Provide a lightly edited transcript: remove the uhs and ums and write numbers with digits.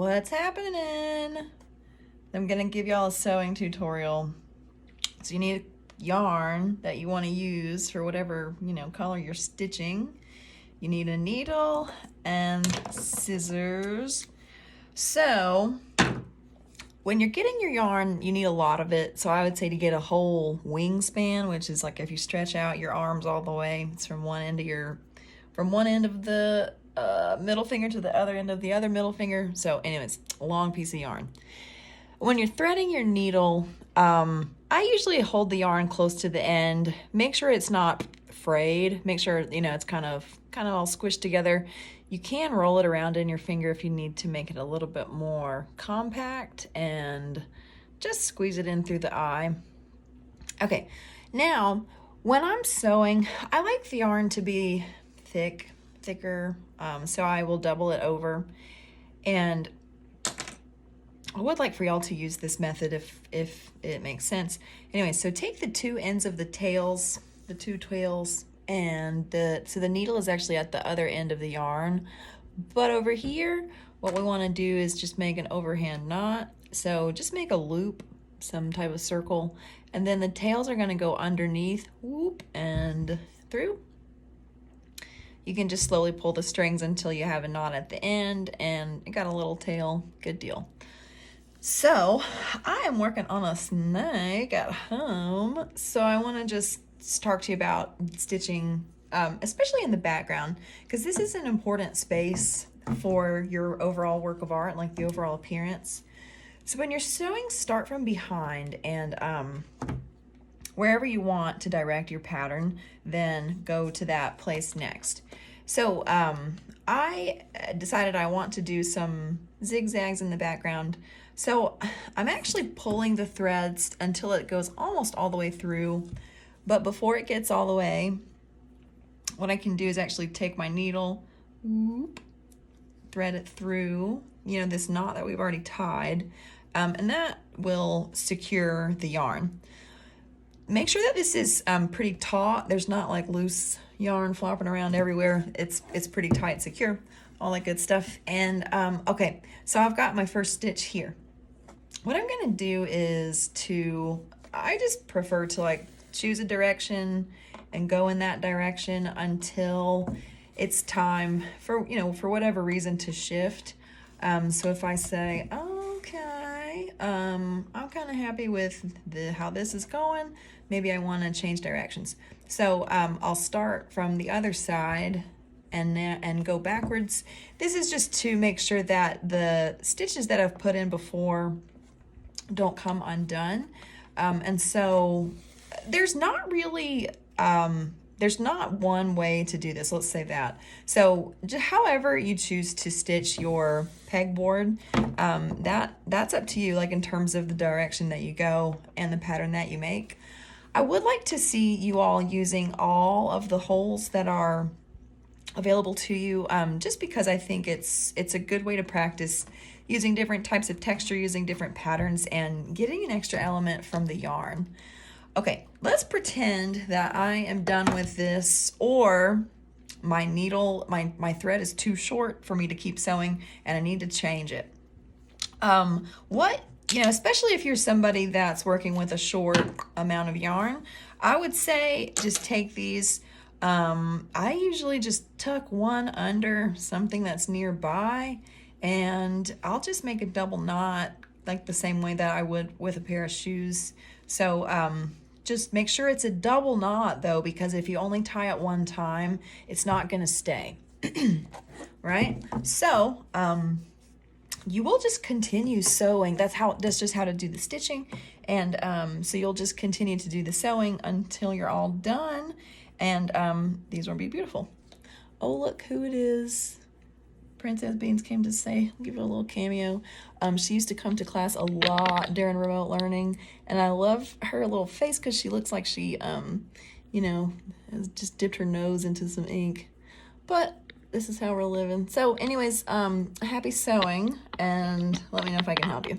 What's happening? I'm gonna give y'all a sewing tutorial. So you need yarn that you want to use for whatever, color you're stitching. You need a needle and scissors. So when you're getting your yarn, you need a lot of it. So I would say to get a whole wingspan, which is like if you stretch out your arms all the way, it's from one end of the middle finger to the other end of the other middle finger. So anyways, a long piece of yarn. When you're threading your needle, I usually hold the yarn close to the end. Make sure it's not frayed. Make sure, it's kind of all squished together. You can roll it around in your finger if you need to make it a little bit more compact, and just squeeze it in through the eye. Okay, now when I'm sewing, I like the yarn to be thicker, so I will double it over. And I would like for y'all to use this method if it makes sense. Anyway, so take the two ends of the two tails, and so the needle is actually at the other end of the yarn. But over here, what we want to do is just make an overhand knot. So just make a loop, some type of circle, and then the tails are going to go underneath, whoop, and through. You can just slowly pull the strings until you have a knot at the end, and it got a little tail. Good deal. So I am working on a snake at home, so I want to just talk to you about stitching, especially in the background, because this is an important space for your overall work of art, like the overall appearance. So when you're sewing, start from behind, and wherever you want to direct your pattern, then go to that place next. So I decided I want to do some zigzags in the background. So I'm actually pulling the threads until it goes almost all the way through. But before it gets all the way, what I can do is actually take my needle, whoop, thread it through, this knot that we've already tied, and that will secure the yarn. Make sure that this is pretty taut. There's not like loose yarn flopping around everywhere. It's pretty tight, secure, all that good stuff. And okay, so I've got my first stitch here. What I'm gonna do is I just prefer to choose a direction and go in that direction until it's time for whatever reason to shift. So if I say, okay, I'm kind of happy with how this is going, maybe I want to change directions. So I'll start from the other side and go backwards. This is just to make sure that the stitches that I've put in before don't come undone. And so there's not really, there's not one way to do this, let's say that. So however you choose to stitch your pegboard, that's up to you, like in terms of the direction that you go and the pattern that you make. I would like to see you all using all of the holes that are available to you, just because I think it's a good way to practice using different types of texture, using different patterns, and getting an extra element from the yarn. Okay, let's pretend that I am done with this, or my needle, my thread is too short for me to keep sewing and I need to change it. Especially if you're somebody that's working with a short amount of yarn, I would say just take these. I usually just tuck one under something that's nearby, and I'll just make a double knot like the same way that I would with a pair of shoes. So just make sure it's a double knot though, because if you only tie it one time, it's not gonna stay, right? So you will just continue sewing. That's just how to do the stitching. And so you'll just continue to do the sewing until you're all done. And these will be beautiful. Oh, look who it is. Princess Beans came to say, give it a little cameo. She used to come to class a lot during remote learning, and I love her little face because she looks like she, has just dipped her nose into some ink. But this is how we're living. So anyways, happy sewing, and let me know if I can help you.